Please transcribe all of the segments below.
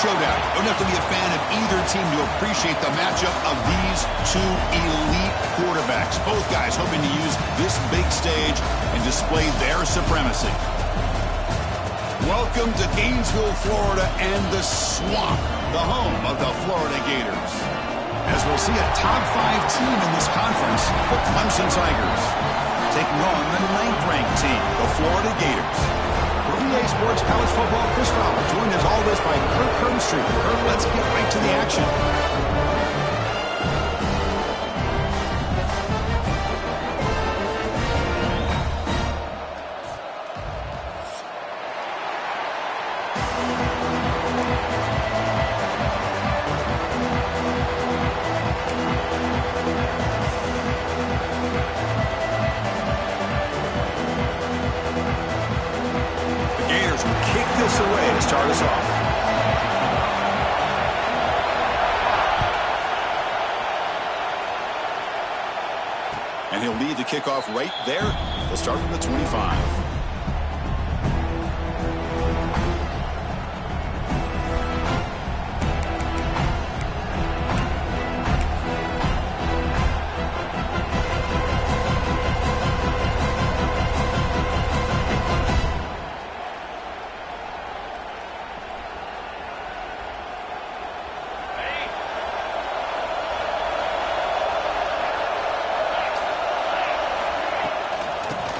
showdown. Don't have to be a fan of either team to appreciate the matchup of these two elite quarterbacks. Both guys hoping to use this big stage and display their supremacy. Welcome to Gainesville, Florida, and the Swamp, the home of the Florida Gators. As we'll see a top 5 team in this conference, the Clemson Tigers, taking on the 9th-ranked team, the Florida Gators. For EA Sports College Football, Chris Fowler, joined as always by Kirk Hermstreet. Kirk, let's get right to the action. Away to start us off. And he'll lead the kickoff right there. They'll start from the 25.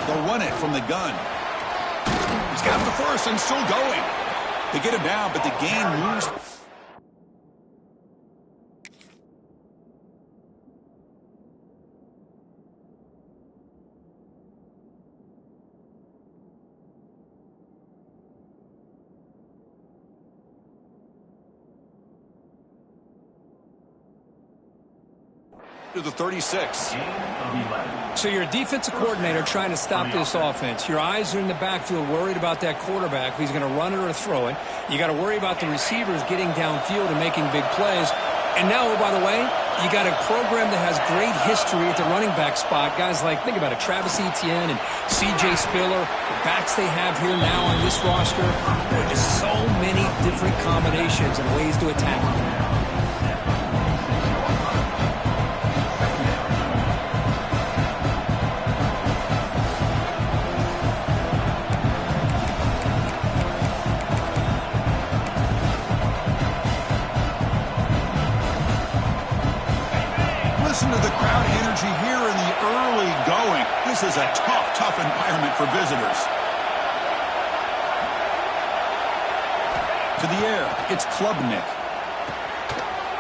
They'll run it from the gun. He's got the first and still going. They get him down, but the game moves. To the 36. So you're a defensive coordinator trying to stop this offense. Your eyes are in the backfield worried about that quarterback, if he's going to run it or throw it. You got to worry about the receivers getting downfield and making big plays. And now, oh, by the way, you got a program that has great history at the running back spot. Guys like, think about it, Travis Etienne and C.J. Spiller, the backs they have here now on this roster. There are just so many different combinations and ways to attack. Listen to the crowd energy here in the early going. This is a tough environment for visitors. To the air, it's Klubnik.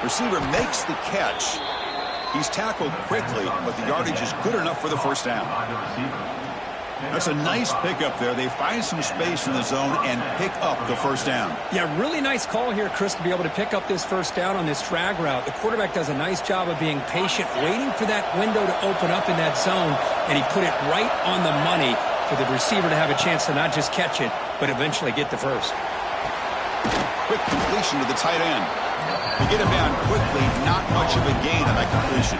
Receiver makes the catch. He's tackled quickly, but the yardage is good enough for the first down. That's a nice pickup there. They find some space in the zone and pick up the first down. Yeah, really nice call here, Chris, to be able to pick up this first down on this drag route. The quarterback does a nice job of being patient, waiting for that window to open up in that zone, and he put it right on the money for the receiver to have a chance to not just catch it, but eventually get the first. Quick completion to the tight end. To get him down quickly, not much of a gain on that completion.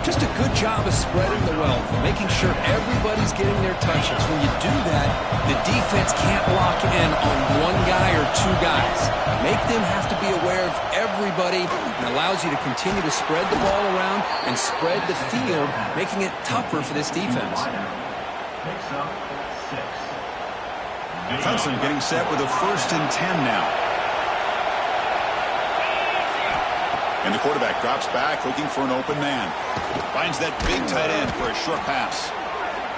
Just a good job of spreading the wealth, making sure everybody's getting their touches. When you do that, the defense can't lock in on one guy or two guys. Make them have to be aware of everybody, and allows you to continue to spread the ball around and spread the field, making it tougher for this defense. Clemson getting set with a 1st and 10 now. And the quarterback drops back, looking for an open man. Finds that big tight end for a short pass.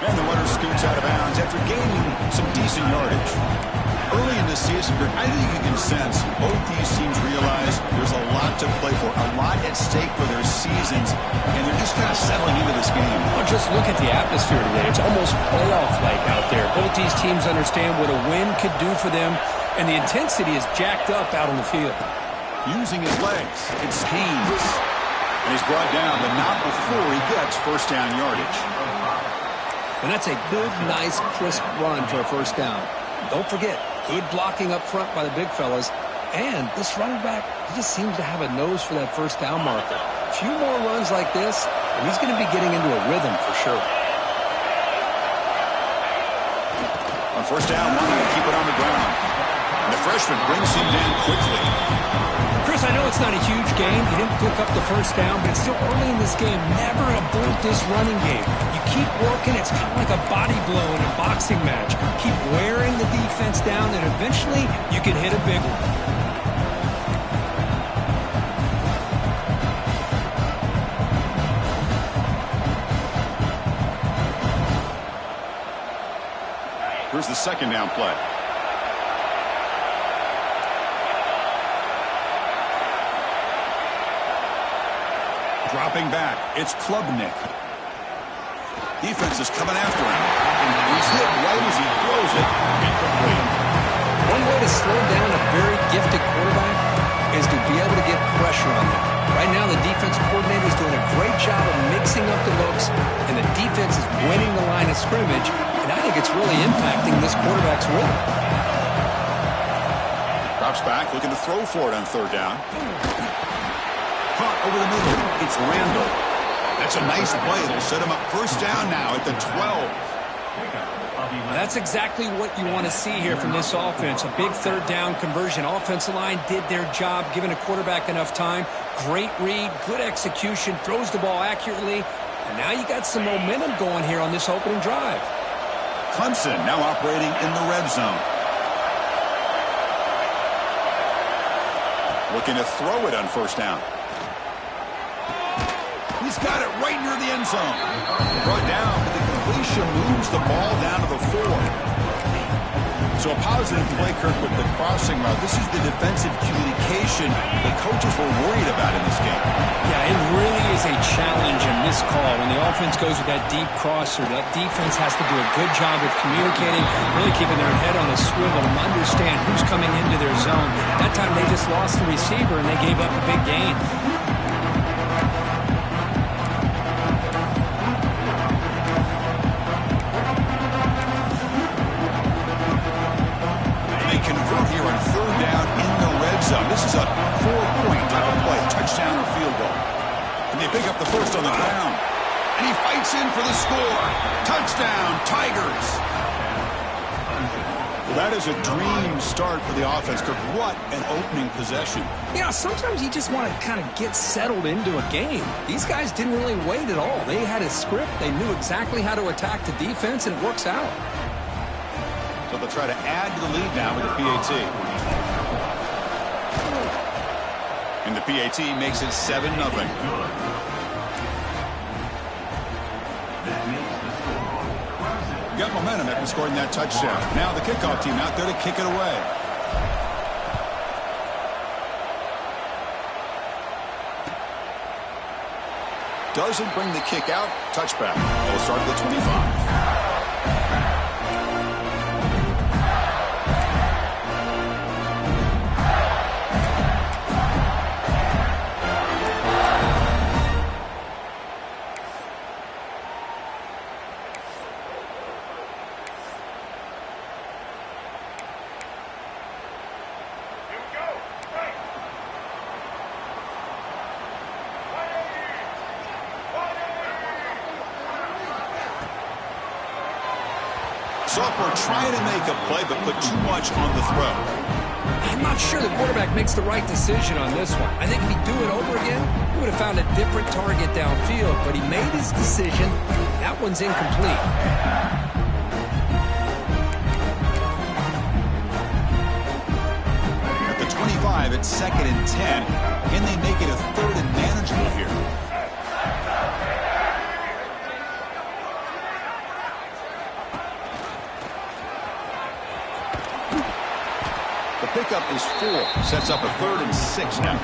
And the runner scoots out of bounds after gaining some decent yardage. Early in the season, I think you can sense both these teams realize there's a lot to play for, a lot at stake for their seasons, and they're just kind of settling into this game. Well, just look at the atmosphere today. It's almost playoff-like out there. Both these teams understand what a win could do for them, and the intensity is jacked up out on the field. Using his legs, it's Haynes. And he's brought down, but not before he gets first down yardage. And that's a good, nice, crisp run for a first down. Don't forget, good blocking up front by the big fellas. And this running back, he just seems to have a nose for that first down marker. A few more runs like this, and he's going to be getting into a rhythm for sure. On first down, wanting to keep it on the ground. And the freshman brings him down quickly. Chris, I know it's not a huge game. You didn't pick up the first down, but it's still early in this game. Never abort this running game. You keep working. It's kind of like a body blow in a boxing match. Keep wearing the defense down, and eventually you can hit a big one. Here's the second down play. Dropping back, it's Klubnik. Defense is coming after him. He's hit right as he throws it. Incomplete. One way to slow down a very gifted quarterback is to be able to get pressure on him. Right now, the defense coordinator is doing a great job of mixing up the looks, and the defense is winning the line of scrimmage, and I think it's really impacting this quarterback's rhythm. Drops back, looking to throw for it on third down. Caught over the middle. It's Randall. That's a nice play. It'll set him up first down now at the 12. That's exactly what you want to see here from this offense. A big third down conversion. Offensive line did their job, giving a quarterback enough time. Great read, good execution, throws the ball accurately. And now you got some momentum going here on this opening drive. Clemson now operating in the red zone. Looking to throw it on first down. He's got it right near the end zone. Brought down, but the completion moves the ball down to the 4. So a positive play, Kirk, with the crossing route. This is the defensive communication the coaches were worried about in this game. Yeah, it really is a challenge in this call. When the offense goes with that deep crosser, that defense has to do a good job of communicating, really keeping their head on a swivel and understand who's coming into their zone. That time they just lost the receiver and they gave up a big gain. This is a 4-point type of play, touchdown or field goal. And they pick up the first on the ground. And he fights in for the score. Touchdown, Tigers. Well, that is a dream start for the offense, Kirk. What an opening possession. Yeah, sometimes you just want to kind of get settled into a game. These guys didn't really wait at all. They had a script. They knew exactly how to attack the defense, and it works out. So they'll try to add to the lead now with the PAT. And the PAT makes it 7-0. Got momentum after scoring that touchdown. Now the kickoff team out there to kick it away. Doesn't bring the kick out. Touchback. They'll start at the 25. Sophomore trying to make a play, but put too much on the throw. I'm not sure the quarterback makes the right decision on this one. I think if he'd do it over again, he would have found a different target downfield, but he made his decision. That one's incomplete. At the 25, it's 2nd and 10. Can they make it a 3rd and manageable here? Pickup is 4. Sets up a 3rd and 6 now.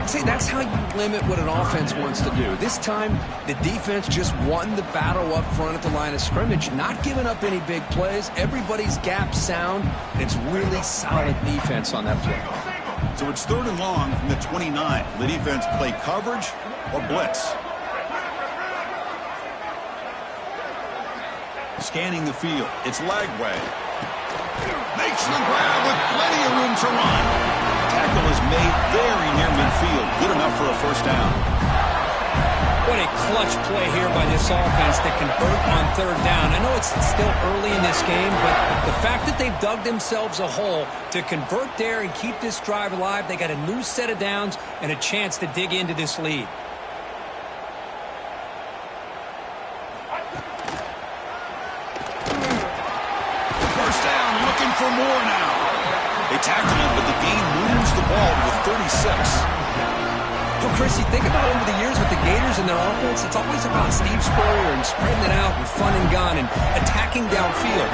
See, that's how you limit what an offense wants to do. This time, the defense just won the battle up front at the line of scrimmage, not giving up any big plays. Everybody's gap sound, and it's really solid defense on that play. So it's 3rd and long from the 29. The defense play coverage or blitz. Scanning the field. It's Lagway. Makes the grab with plenty of room to run. Tackle is made very near midfield. Good enough for a first down. What a clutch play here by this offense to convert on third down. I know it's still early in this game, but the fact that they've dug themselves a hole to convert there and keep this drive alive, they got a new set of downs and a chance to dig into this lead. First down, looking for more now. They tackle him, but the gain moves the ball to the 36. Well, Chris, you think about over the years with the Gators and their offense, it's always about Steve Spurrier and spreading it out and fun and gun and attacking downfield.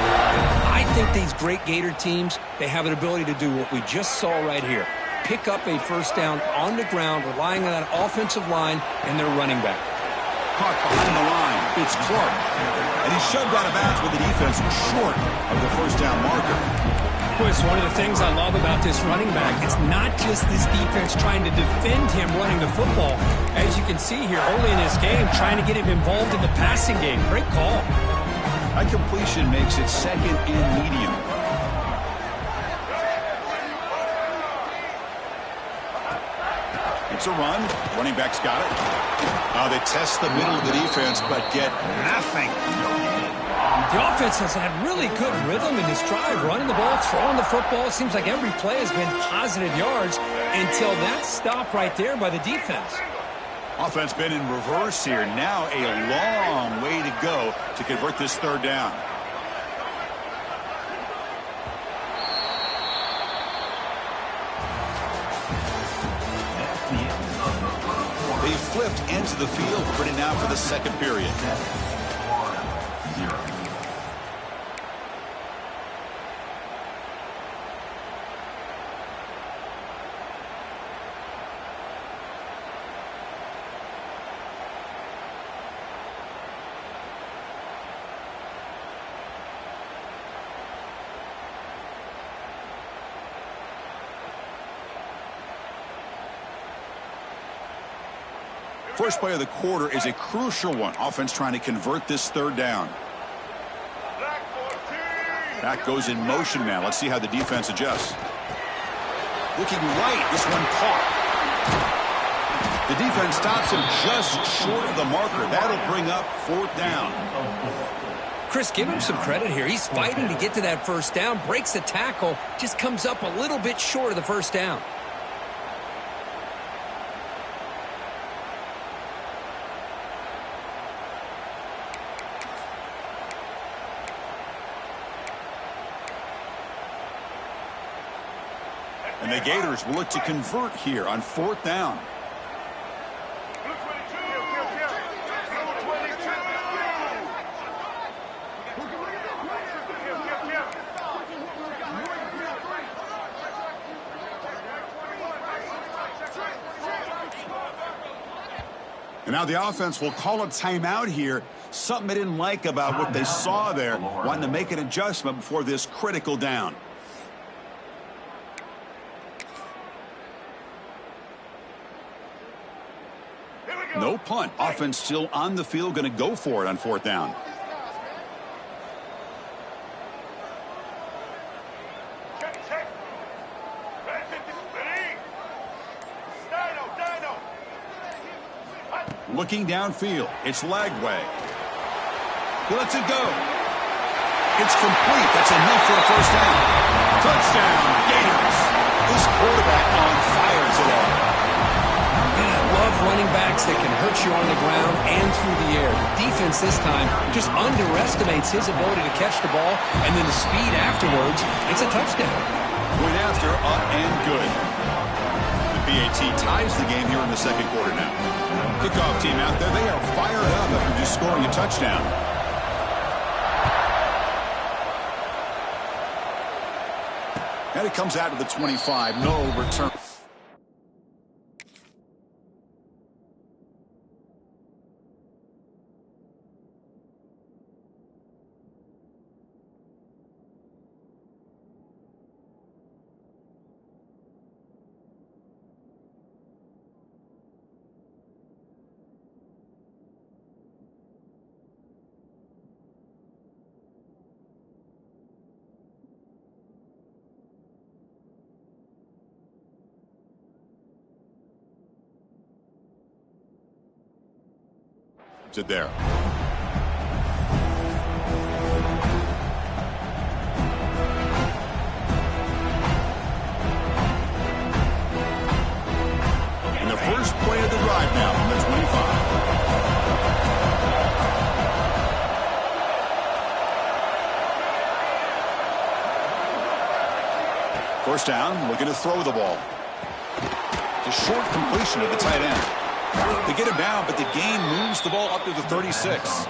I think these great Gator teams, they have an ability to do what we just saw right here. Pick up a first down on the ground, relying on that offensive line and their running back. Caught behind the line. It's Clark. And he's shoved out of bounds with the defense short of the first down marker. Chris, one of the things I love about this running back, it's not just this defense trying to defend him running the football. As you can see here early in this game, trying to get him involved in the passing game. Great call. That completion makes it second and medium. It's a run. Running back's got it. They test the middle of the defense, but get nothing. The offense has had really good rhythm in this drive, running the ball, throwing the football. It seems like every play has been positive yards until that stop right there by the defense. Offense been in reverse here. Now a long way to go to convert this third down. They flipped into the field, ready now for the second period. First play of the quarter is a crucial one. Offense trying to convert this third down. Back goes in motion now. Let's see how the defense adjusts. Looking right. This one caught. The defense stops him just short of the marker. That'll bring up fourth down. Chris, give him some credit here. He's fighting to get to that first down. Breaks the tackle. Just comes up a little bit short of the first down. And the Gators will look to convert here on fourth down. And now the offense will call a timeout here. Something they didn't like about what they saw there. Wanting to make an adjustment before this critical down. No punt. Offense still on the field, going to go for it on fourth down. Looking downfield. It's Lagway. He lets it go. It's complete. That's enough for a first down. Touchdown, Gators. This quarterback on fire today. Running backs that can hurt you on the ground and through the air. The defense this time just underestimates his ability to catch the ball, and then the speed afterwards, it's a touchdown. Point after, up and good. The BAT ties the game here in the second quarter now. Kickoff team out there, they are fired up after just scoring a touchdown. And it comes out to the 25, no return. it there. And the first play of the drive now from the 25. First down, looking to throw the ball. It's a short completion of the tight end. They get him down, but the gain moves the ball up to the 36.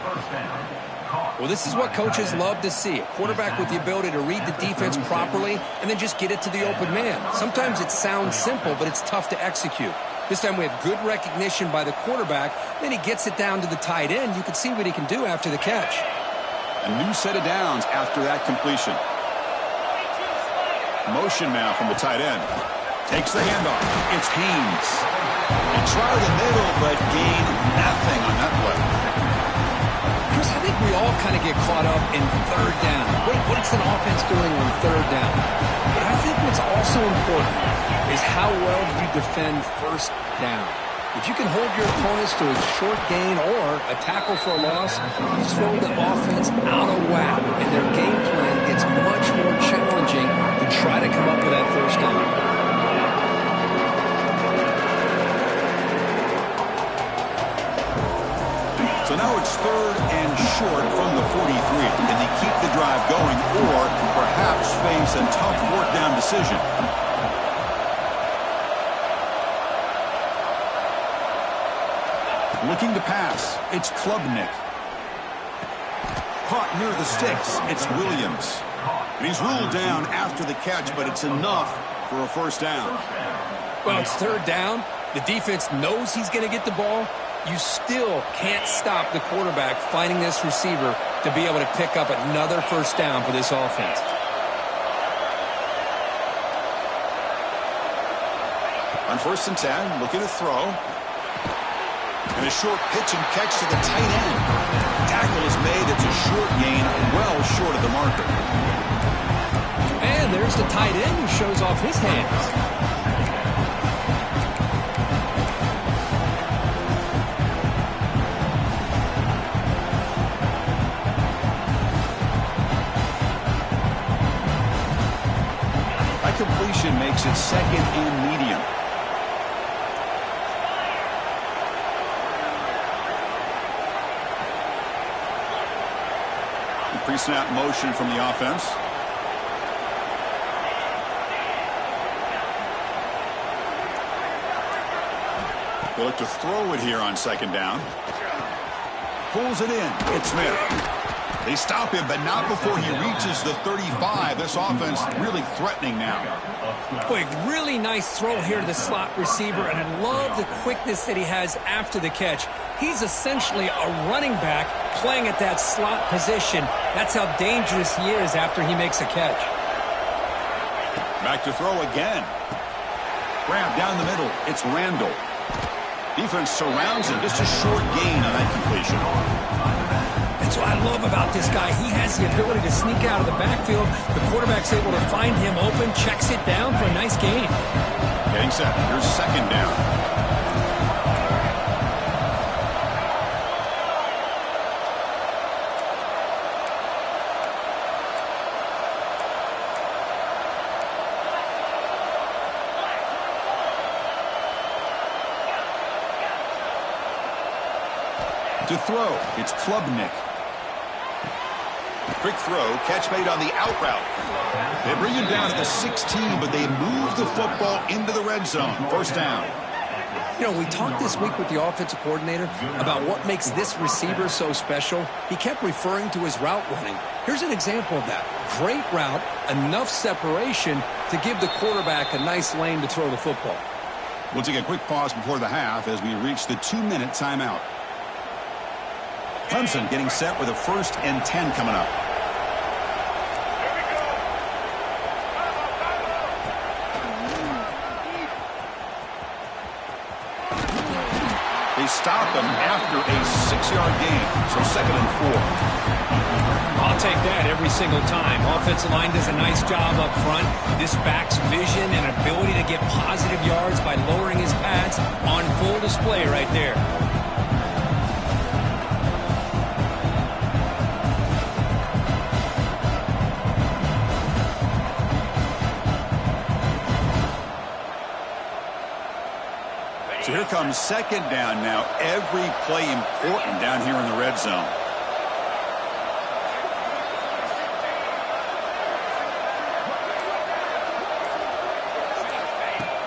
Well, this is what coaches love to see. A quarterback with the ability to read the defense properly and then just get it to the open man. Sometimes it sounds simple, but it's tough to execute. This time we have good recognition by the quarterback. Then he gets it down to the tight end. You can see what he can do after the catch. A new set of downs after that completion. Motion now from the tight end. Takes the handoff. It's Haynes. They try the middle, but gain nothing on that play. Chris, I think we all kind of get caught up in third down. What's an offense doing on third down? But I think what's also important is how well do you defend first down. If you can hold your opponents to a short gain or a tackle for a loss, you throw the offense out of whack, and their game plan gets much more challenging to try to come up with that first down. So now it's third and short from the 43. Can they keep the drive going or perhaps face a tough fourth down decision? Looking to pass. It's Klubnik. Caught near the sticks. It's Williams. And he's ruled down after the catch, but it's enough for a first down. Well, it's third down. The defense knows he's going to get the ball. You still can't stop the quarterback finding this receiver to be able to pick up another first down for this offense. On 1st and 10, looking to throw. And a short pitch and catch to the tight end. Tackle is made. It's a short gain, well short of the marker. And there's the tight end who shows off his hands. Completion makes it second and medium. Pre-snap motion from the offense. They look to throw it here on second down. Pulls it in. It's Smith. They stop him, but not before he reaches the 35. This offense really threatening now. Boy, really nice throw here to the slot receiver, and I love the quickness that he has after the catch. He's essentially a running back playing at that slot position. That's how dangerous he is after he makes a catch. Back to throw again. Grab down the middle. It's Randall. Defense surrounds him. Just a short gain on that completion. That's what I love about this guy. He has the ability to sneak out of the backfield. The quarterback's able to find him open, checks it down for a nice gain. Getting set. Here's second down. To throw, it's Klubnik. Quick throw, catch made on the out route. They bring him down to the 16, but they move the football into the red zone. First down. You know, we talked this week with the offensive coordinator about what makes this receiver so special. He kept referring to his route running. Here's an example of that. Great route, enough separation to give the quarterback a nice lane to throw the football. We'll take a quick pause before the half as we reach the 2-minute timeout. Clemson getting set with a 1st and 10 coming up. They stop him after a 6-yard gain, so 2nd and 4. I'll take that every single time. Offensive line does a nice job up front. This back's vision and ability to get positive yards by lowering his pads on full display right there. So here comes second down now. Every play important down here in the red zone.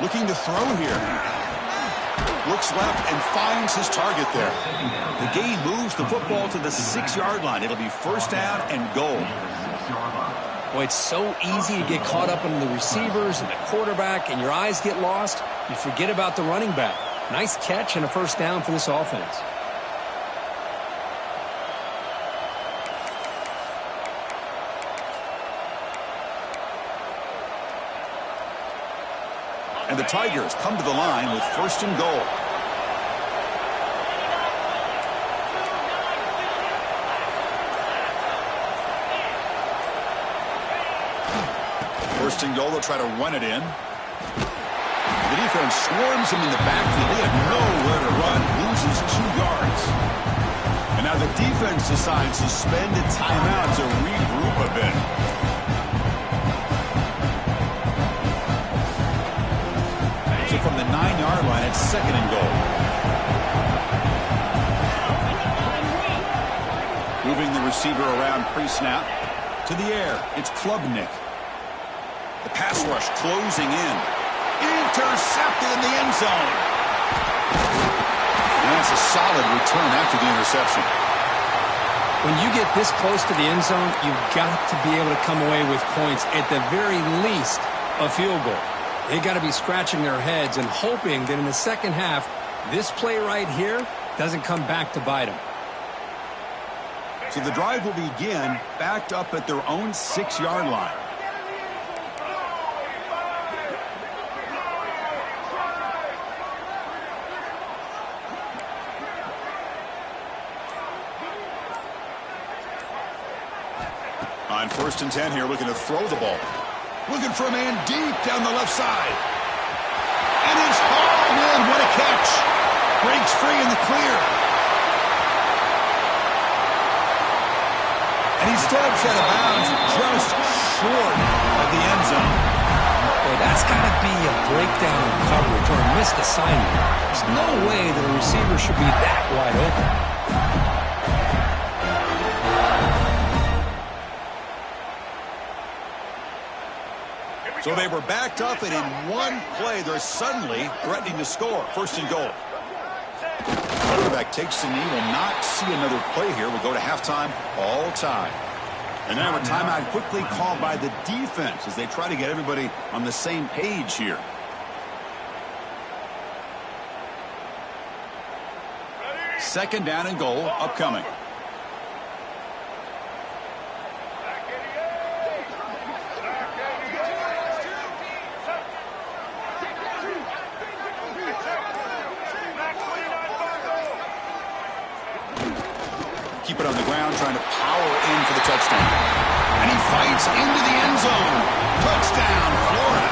Looking to throw here. Looks left and finds his target there. The gain moves the football to the 6-yard line. It'll be first down and goal. Boy, it's so easy to get caught up in the receivers and the quarterback, and your eyes get lost. You forget about the running back. Nice catch and a first down for this offense. And the Tigers come to the line with first and goal. First and goal, they'll try to run it in. The defense swarms him in the backfield. They have nowhere to run, loses 2 yards. And now the defense decides to spend a timeout to regroup a bit. So from the 9-yard line, it's second and goal. Moving the receiver around pre-snap. To the air, it's Klubnik. The pass rush closing in. Intercepted in the end zone. And that's a solid return after the interception. When you get this close to the end zone, you've got to be able to come away with points, at the very least, a field goal. They got to be scratching their heads and hoping that in the second half, this play right here doesn't come back to bite them. So the drive will begin backed up at their own 6-yard line. On first and 10 here, looking to throw the ball. Looking for a man deep down the left side. And it's hauled in. What a catch. Breaks free in the clear. And he steps out of bounds just short of the end zone. Boy, that's got to be a breakdown in coverage or a missed assignment. There's no way that a receiver should be that wide open. So they were backed up, and in one play, they're suddenly threatening to score. First and goal. Quarterback takes the knee, will not see another play here. We'll go to halftime, all tied. And now a timeout quickly called by the defense as they try to get everybody on the same page here. Second down and goal upcoming. Keep it on the ground, trying to power in for the touchdown. And he fights into the end zone. Touchdown, Florida.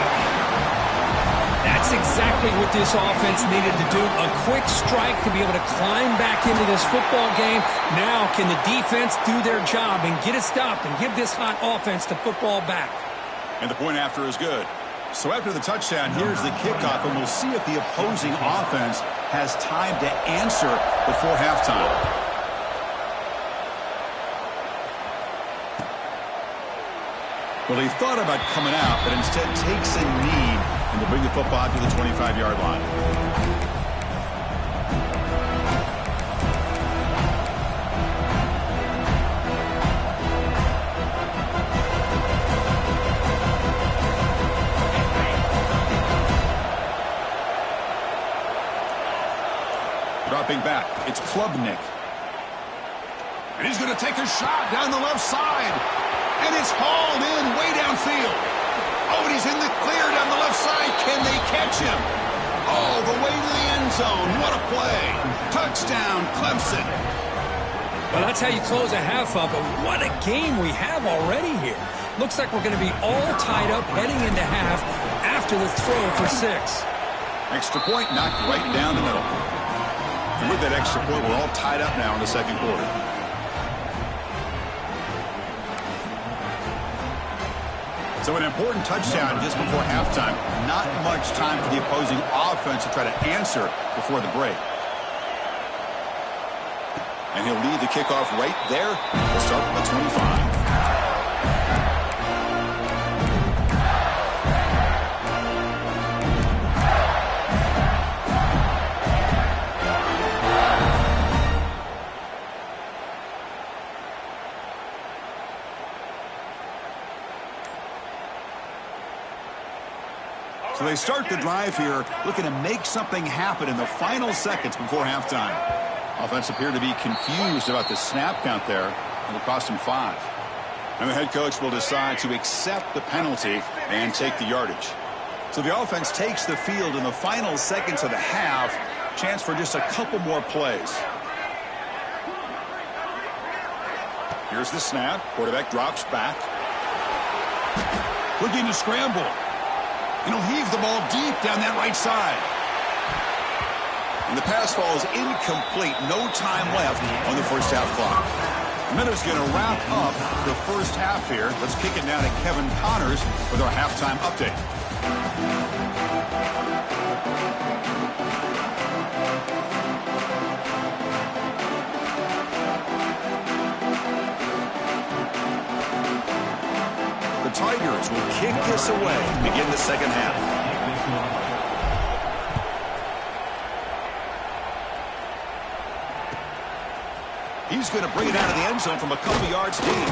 That's exactly what this offense needed to do. A quick strike to be able to climb back into this football game. Now can the defense do their job and get it stopped and give this hot offense the football back? And the point after is good. So after the touchdown, here's the kickoff, and we'll see if the opposing offense has time to answer before halftime. Well, he thought about coming out, but instead takes a knee and will bring the football to the 25-yard line. Dropping back, it's Klubnik. And he's going to take a shot down the left side. And it's hauled in way downfield. Oh, and he's in the clear down the left side. Can they catch him? All the way to the end zone. What a play. Touchdown, Clemson. Well, that's how you close a half up, but what a game we have already here. Looks like we're going to be all tied up heading into half after the throw for 6. Extra point knocked right down the middle. And with that extra point, we're all tied up now in the second quarter. So an important touchdown just before halftime. Not much time for the opposing offense to try to answer before the break. And he'll lead the kickoff right there. We'll start from the 25. So they start the drive here, looking to make something happen in the final seconds before halftime. Offense appeared to be confused about the snap count there. It'll cost him 5. And the head coach will decide to accept the penalty and take the yardage. So the offense takes the field in the final seconds of the half. Chance for just a couple more plays. Here's the snap. Quarterback drops back. Looking to scramble. And he'll heave the ball deep down that right side. And the pass falls incomplete. No time left on the first half clock. Miller's going to wrap up the first half here. Let's kick it down to Kevin Connors with our halftime update. The Tigers will kick this away to begin the second half. He's going to bring it out of the end zone from a couple yards deep.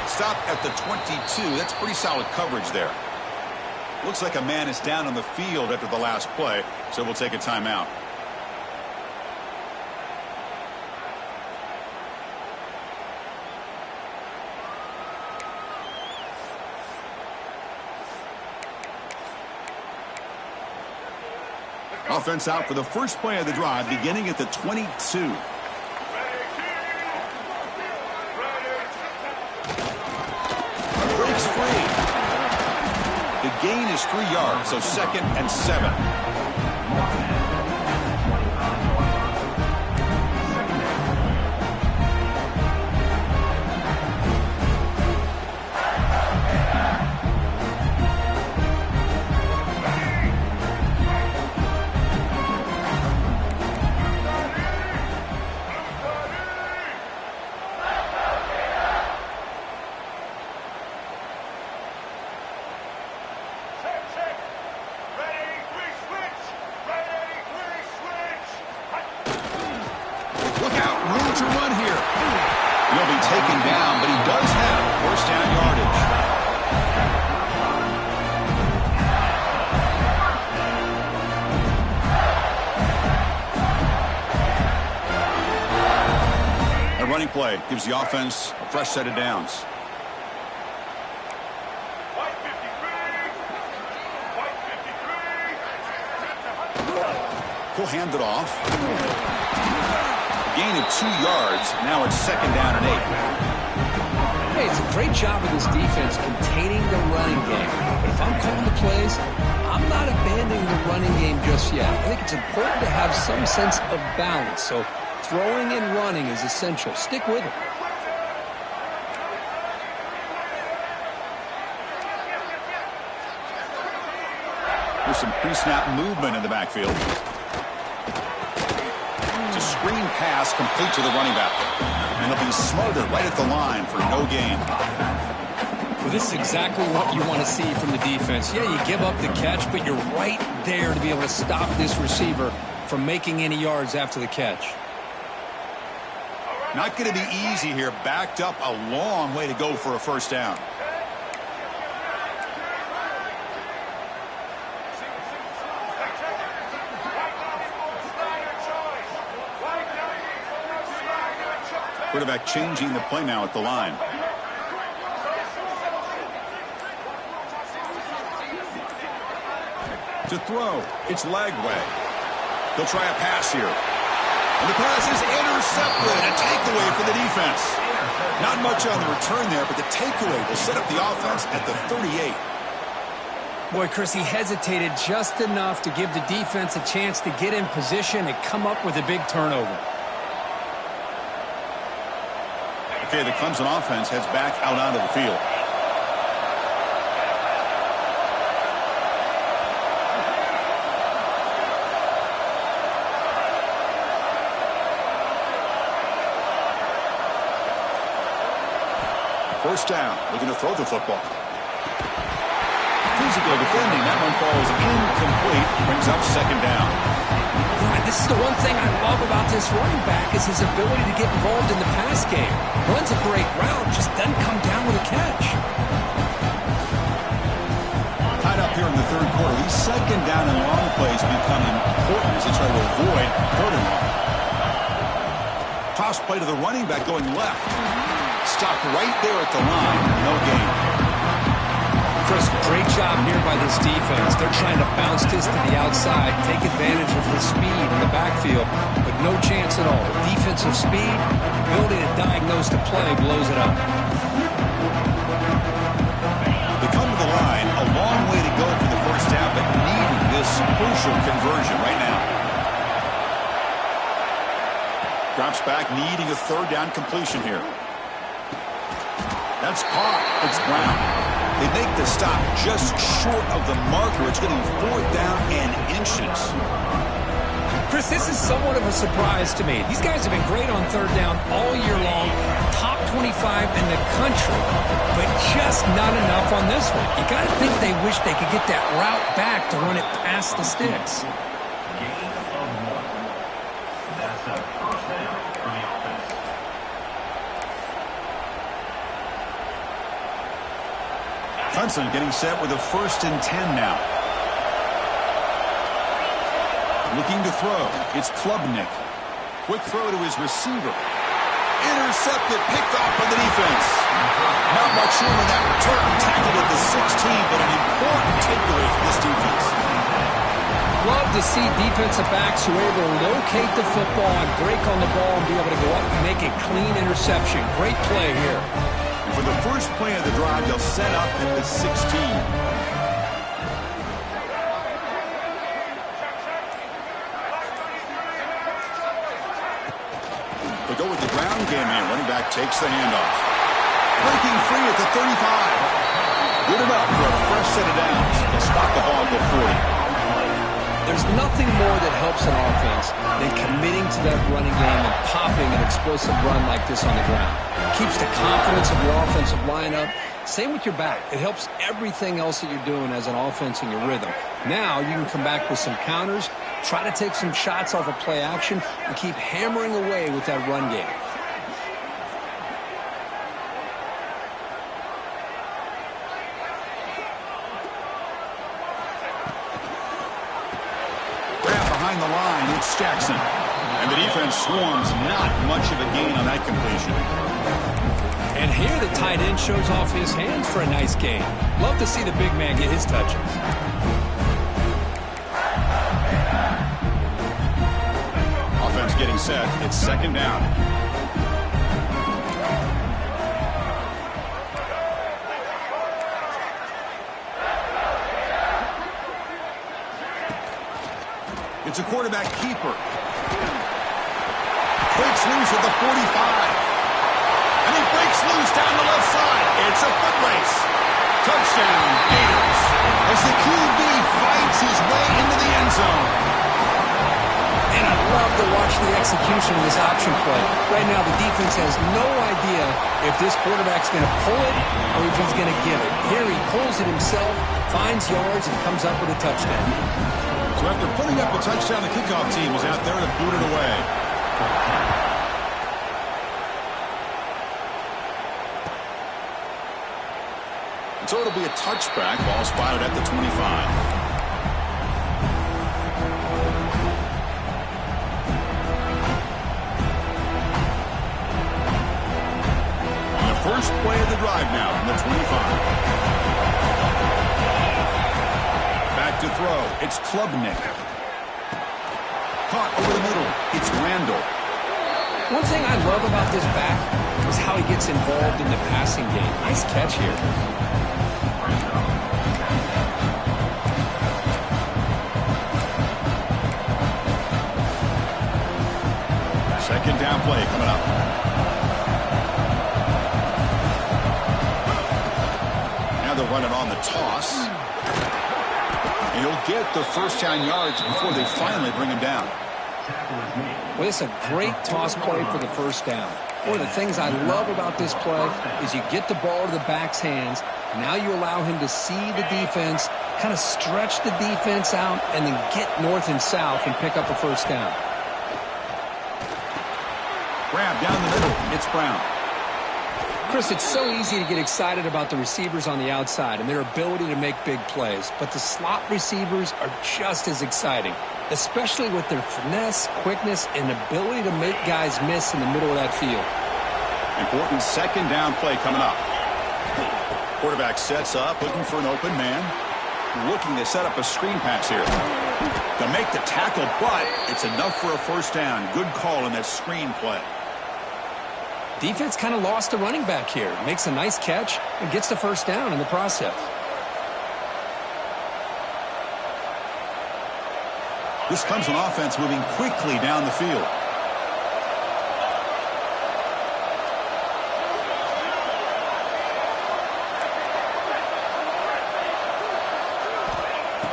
Stop at the 22. That's pretty solid coverage there. Looks like a man is down on the field after the last play, so we'll take a timeout. Offense out for the first play of the drive, beginning at the 22. Breaks free. The gain is 3 yards, so 2nd and 7. Running play gives the offense a fresh set of downs. He'll hand it off. Gain of 2 yards. Now it's 2nd down and 8. Hey, it's a great job of this defense containing the running game. But if I'm calling the plays, I'm not abandoning the running game just yet. I think it's important to have some sense of balance. So throwing and running is essential. Stick with it. There's some pre-snap movement in the backfield. It's a screen pass complete to the running back. And they'll be smothered right at the line for no gain. Well, this is exactly what you want to see from the defense. Yeah, you give up the catch, but you're right there to be able to stop this receiver from making any yards after the catch. Not going to be easy here. Backed up a long way to go for a first down. Quarterback changing the play now at the line. To throw. It's Lagway. They'll try a pass here. And the pass is intercepted. A takeaway for the defense. Not much on the return there, but the takeaway will set up the offense at the 38. Boy, Chris, he hesitated just enough to give the defense a chance to get in position and come up with a big turnover. Okay, the Clemson offense heads back out onto the field. First down, looking to throw the football. Physical defending, that one falls incomplete, brings up second down. This is the one thing I love about this running back is his ability to get involved in the pass game. Runs a great route, just doesn't come down with a catch. Tied up here in the third quarter, these second down and long plays become important as they try to avoid third and long. Toss play to the running back going left. Stopped right there at the line, no gain. Chris, great job here by this defense. They're trying to bounce this to the outside, take advantage of the speed in the backfield, but no chance at all. Defensive speed, ability to diagnose the play, blows it up. They come to the line, a long way to go for the first down, but needing this crucial conversion right now. Drops back, needing a third down completion here. That's caught. It's Brown. They make the stop just short of the marker. It's getting fourth down and inches. Chris, this is somewhat of a surprise to me. These guys have been great on third down all year long. Top 25 in the country, but just not enough on this one. You got to think they wish they could get that route back to run it past the sticks. Clemson getting set with a 1st and 10 now. Looking to throw. It's Klubnik. Quick throw to his receiver. Intercepted, picked off by the defense. Not much room in that return. Tackled at the 16, but an important takeaway for this defense. Love to see defensive backs who are able to locate the football and break on the ball and be able to go up and make a clean interception. Great play here. For the first play of the drive, they'll set up at the 16. They go with the ground game here. Running back takes the handoff. Breaking free at the 35. Good enough for a fresh set of downs. They'll stop the ball at the 40. There's nothing more that helps an offense than committing to that running game and popping an explosive run like this on the ground. Keeps the confidence of your offensive lineup. Same with your back. It helps everything else that you're doing as an offense in your rhythm. Now you can come back with some counters, try to take some shots off of play action, and keep hammering away with that run game. Behind the line, it's Jackson. And the defense swarms, not much of a gain on that completion. And here the tight end shows off his hands for a nice gain. Love to see the big man get his touches. Offense getting set. It's second down. It's a quarterback keeper. Breaks loose at the 45. And he breaks loose down the left side. It's a foot race. Touchdown, Gators. As the QB fights his way into the end zone. And I love to watch the execution of this option play. Right now, the defense has no idea if this quarterback's going to pull it or if he's going to give it. Here he pulls it himself, finds yards, and comes up with a touchdown. So after putting up a touchdown, the kickoff team is out there to boot it away. So it'll be a touchback. Ball spotted at the 25. On the first play of the drive now from the 25. Back to throw. It's Klubnik. Caught over the middle. It's Randall. One thing I love about this back is how he gets involved in the passing game. Nice catch here. Second down play coming up. Now they'll run it on the toss. And he'll get the first down yards before they finally bring him down. Well, it's a great toss play for the first down. One of the things I love about this play is you get the ball to the back's hands. Now you allow him to see the defense, kind of stretch the defense out, and then get north and south and pick up a first down. Grab down the middle. It's Brown. Chris, it's so easy to get excited about the receivers on the outside and their ability to make big plays, but the slot receivers are just as exciting, especially with their finesse, quickness, and ability to make guys miss in the middle of that field. Important second down play coming up. Quarterback sets up, looking for an open man. Looking to set up a screen pass here. To make the tackle, but it's enough for a first down. Good call in that screen play. Defense kind of lost a running back here. Makes a nice catch and gets the first down in the process. This Clemson offense moving quickly down the field.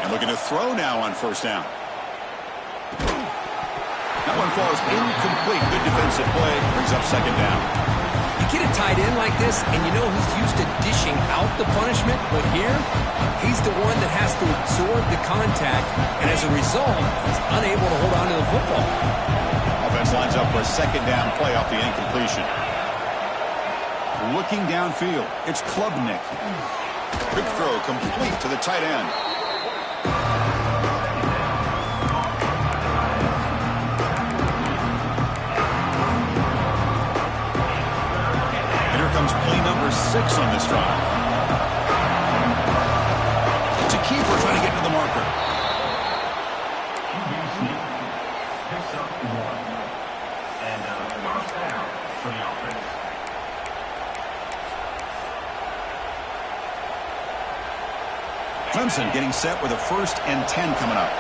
And looking to throw now on first down. That one falls incomplete. Good defensive play. Brings up second down. You get a tight end like this, and you know he's used to dishing out the punishment, but here, he's the one that has to absorb the contact, and as a result, he's unable to hold on to the football. Offense lines up for a second down play off the incompletion. Looking downfield, it's Klubnik. Quick throw complete to the tight end. Play number 6 on this drive. It's a keeper trying to get to the marker. Clemson getting set with a 1st and 10 coming up.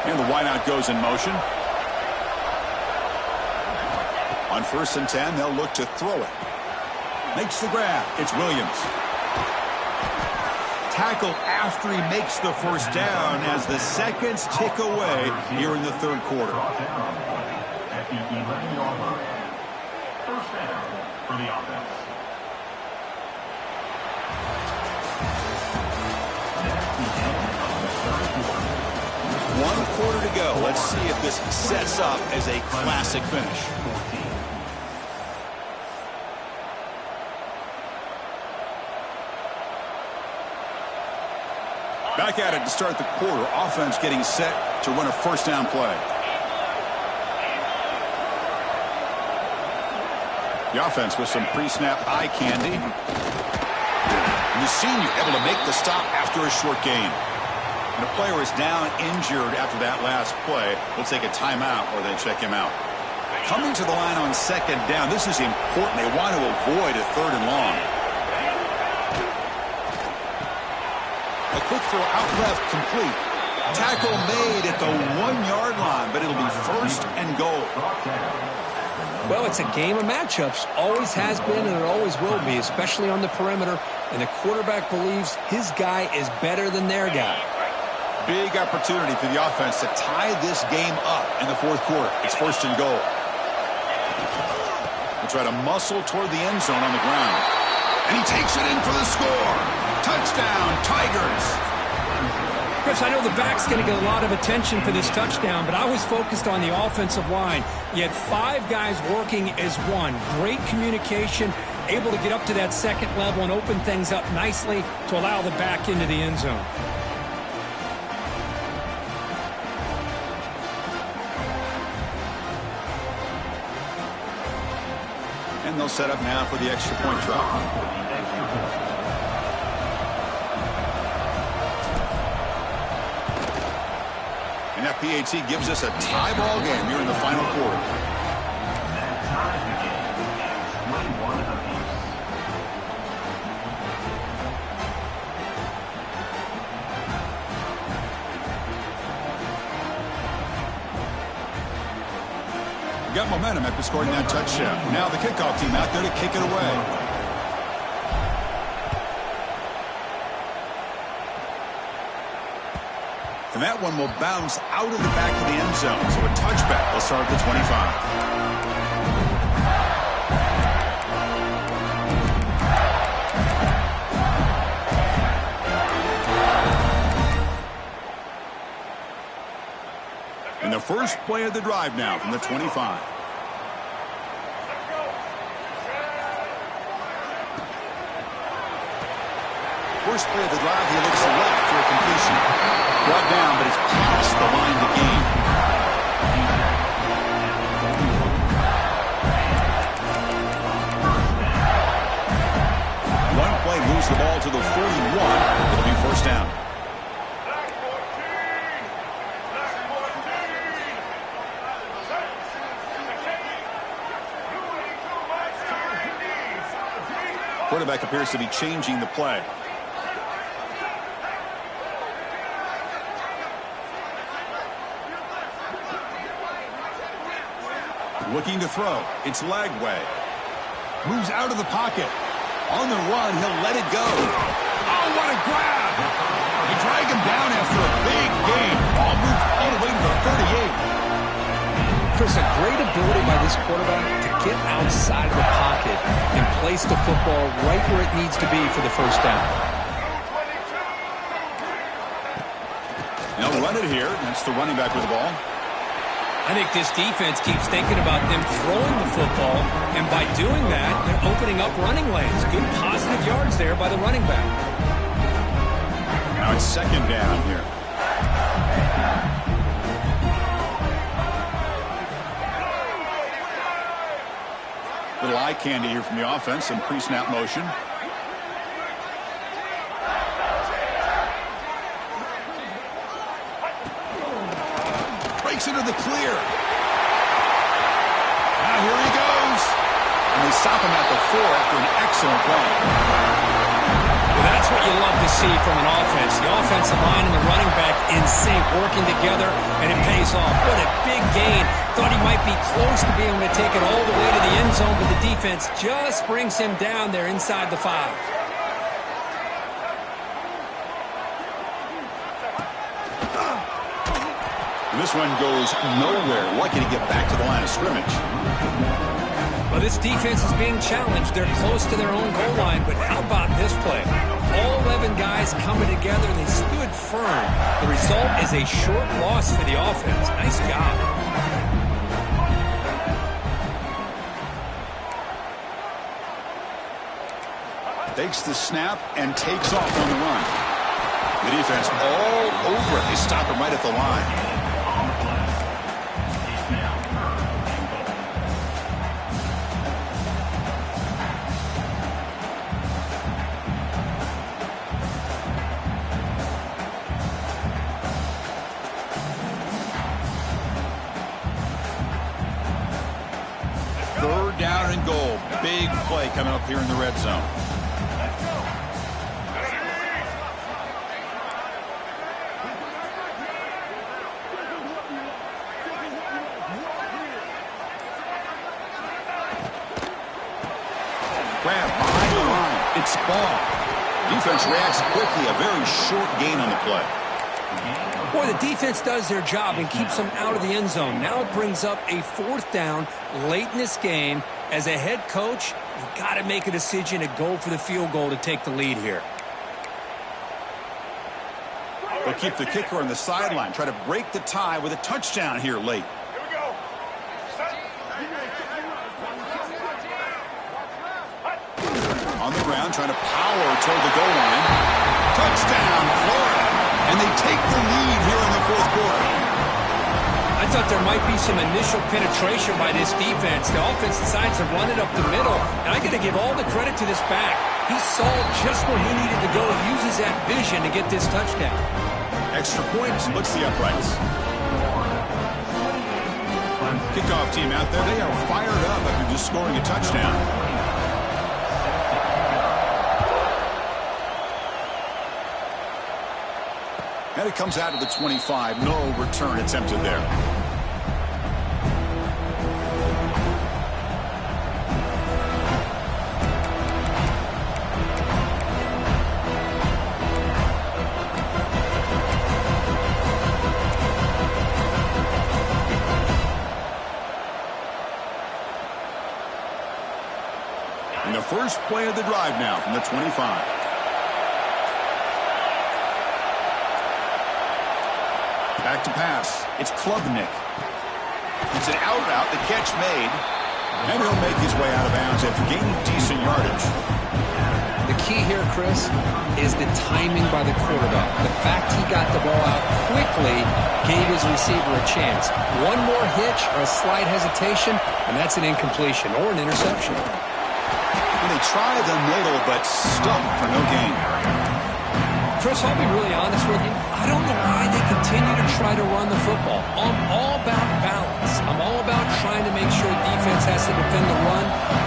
And the wideout goes in motion. On 1st and 10, they'll look to throw it. Makes the grab. It's Williams. Tackle after he makes the first down as the seconds tick away here in the third quarter. First down for the offense. One quarter to go. Let's see if this sets up as a classic finish. Back at it to start the quarter. Offense getting set to run a first down play. The offense with some pre-snap eye candy. And the senior able to make the stop after a short gain. And the player is down injured after that last play. They'll take a timeout or they check him out. Coming to the line on second down. This is important. They want to avoid a 3rd and long. A quick throw out left, complete. Tackle made at the 1-yard line, but it'll be 1st and goal. Well, it's a game of matchups. Always has been and it always will be, especially on the perimeter. And the quarterback believes his guy is better than their guy. Big opportunity for the offense to tie this game up in the 4th quarter. It's 1st and goal. We'll try to muscle toward the end zone on the ground. And he takes it in for the score. Touchdown, Tigers. Chris, I know the back's going to get a lot of attention for this touchdown, but I was focused on the offensive line. You had 5 guys working as one. Great communication, able to get up to that second level and open things up nicely to allow the back into the end zone. And they'll set up now for the extra point drop. And that PAT gives us a tie ball game here in the final quarter. We got momentum after scoring that touchdown. Now the kickoff team out there to kick it away. And that one will bounce out of the back of the end zone. So a touchback will start at the 25. And the first play of the drive now from the 25. First play of the drive, he looks left for a completion. Brought down, but it's past the line to gain. One play moves the ball to the 41. It'll be first down. Quarterback appears to be changing the play. Looking to throw. It's Lagway. Moves out of the pocket. On the run, he'll let it go. Oh, what a grab! They drag him down after a big gain. Ball moved all the way to the 38. Chris, a great ability by this quarterback to get outside of the pocket and place the football right where it needs to be for the first down. They'll run it here. That's the running back with the ball. I think this defense keeps thinking about them throwing the football, and by doing that, they're opening up running lanes. Good positive yards there by the running back. Now it's second down here. Little eye candy here from the offense, some pre-snap motion. Breaks into the clear. Now here he goes. And they stop him at the 4 after an excellent play. Well, that's what you love to see from an offense. The offensive line and the running back in sync, working together, and it pays off. What a big gain. Thought he might be close to being able to take it all the way to the end zone, but the defense just brings him down there inside the 5. This one goes nowhere. Lucky to get back to the line of scrimmage. Well, this defense is being challenged. They're close to their own goal line, but how about this play? All 11 guys coming together, and they stood firm. The result is a short loss for the offense. Nice job. Takes the snap and takes off on the run. The defense all over it. They stop him right at the line. Third down and goal. Big play coming up here in the red zone. Grab behind the line. It's ball. Defense reacts quickly. A very short gain on the play. Boy, the defense does their job and keeps them out of the end zone. Now it brings up a 4th down late in this game. As a head coach, you've got to make a decision to go for the field goal to take the lead here. They'll keep the kicker on the sideline. Try to break the tie with a touchdown here late. On the ground, trying to power toward the goal line. Touchdown, Florida. And they take the lead here in the 4th quarter. I thought there might be some initial penetration by this defense. The offense decides to run it up the middle. And I got to give all the credit to this back. He saw just where he needed to go. He uses that vision to get this touchdown. Extra point splits the uprights. Kickoff team out there. They are fired up after just scoring a touchdown. And it comes out of the 25. No return attempted there. play of the drive now from the 25. Back to pass. It's Klubnik. It's an out route. The catch made. And he'll make his way out of bounds after gaining decent yardage. The key here, Chris, is the timing by the quarterback. The fact he got the ball out quickly gave his receiver a chance. One more hitch or a slight hesitation, and that's an incompletion or an interception. And they try the middle, but stuffed for no gain. Chris, I'll be really honest with you. I don't know why they continue to try to run the football. I'm all about balance. I'm all about trying to make sure defense has to defend the run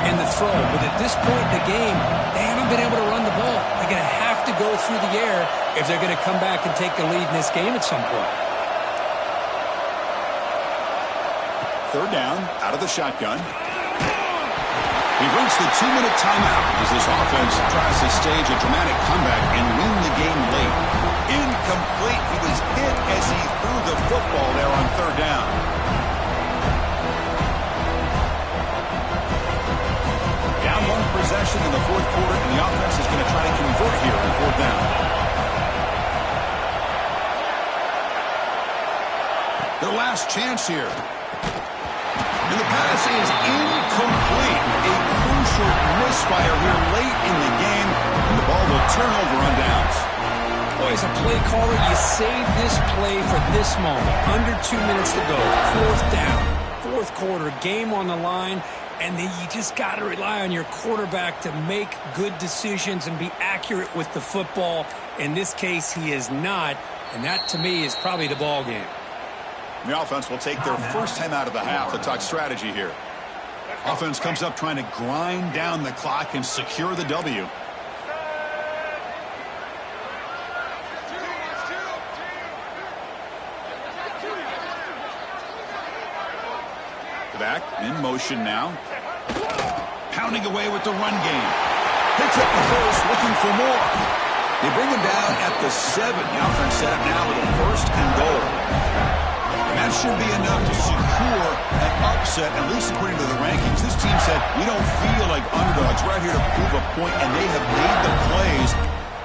and the throw. But at this point in the game, they haven't been able to run the ball. They're going to have to go through the air if they're going to come back and take the lead in this game at some point. Third down, out of the shotgun. We've reached the 2-minute timeout as this offense tries to stage a dramatic comeback and win the game late. Incomplete. He was hit as he threw the football there on third down. Down one possession in the fourth quarter, and the offense is going to try to convert here on fourth down. Their last chance here. And the pass is incomplete. A crucial misfire here late in the game, and the ball will turn over on downs. Boy, as a play caller, you save this play for this moment. Under 2 minutes to go. Fourth down. Fourth quarter, game on the line, and then you just got to rely on your quarterback to make good decisions and be accurate with the football. In this case, he is not, and that, to me, is probably the ball game. The offense will take their first time out of the half to talk strategy here. Offense comes up trying to grind down the clock and secure the W. The back in motion now. Pounding away with the run game. Picks up the first, looking for more. They bring him down at the 7. The offense set up now with a first and goal. That should be enough to secure an upset, at least according to the rankings. This team said, we don't feel like underdogs. We're out here to prove a point, and they have made the plays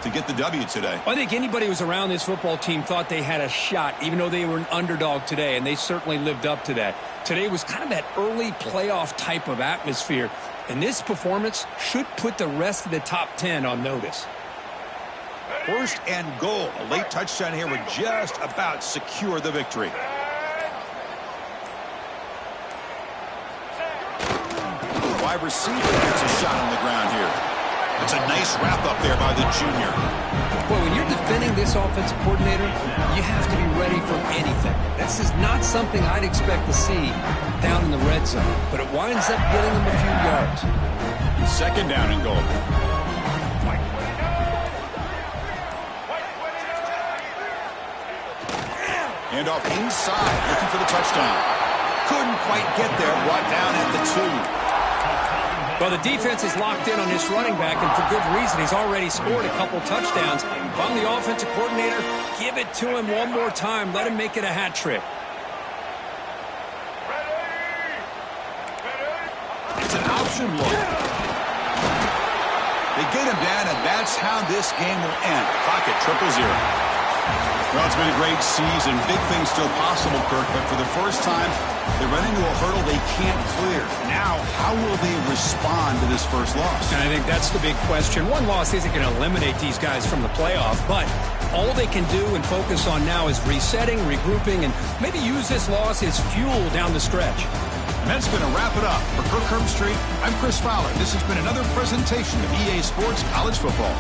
to get the W today. I think anybody who was around this football team thought they had a shot, even though they were an underdog today, and they certainly lived up to that. Today was kind of that early playoff type of atmosphere, and this performance should put the rest of the top 10 on notice. First and goal. A late touchdown here would just about secure the victory. Wide receiver gets a shot on the ground here. It's a nice wrap up there by the junior. Well, when you're defending this offensive coordinator, you have to be ready for anything. This is not something I'd expect to see down in the red zone, but it winds up getting them a few yards. Second down and goal. Hand off inside, looking for the touchdown. Couldn't quite get there, brought down at the 2. Well, the defense is locked in on this running back, and for good reason. He's already scored a couple touchdowns. If I'm the offensive coordinator, give it to him one more time. Let him make it a hat trick. It's an option look. They get him down, and that's how this game will end. Clock at 0-0. Well, it's been a great season. Big things still possible, Kirk, but for the first time, they run into a hurdle they can't clear. Now, how will they respond to this first loss? And I think that's the big question. One loss isn't going to eliminate these guys from the playoff, but all they can do and focus on now is resetting, regrouping, and maybe use this loss as fuel down the stretch. And that's going to wrap it up. For Kirk Herbstreit, I'm Chris Fowler. This has been another presentation of EA Sports College Football.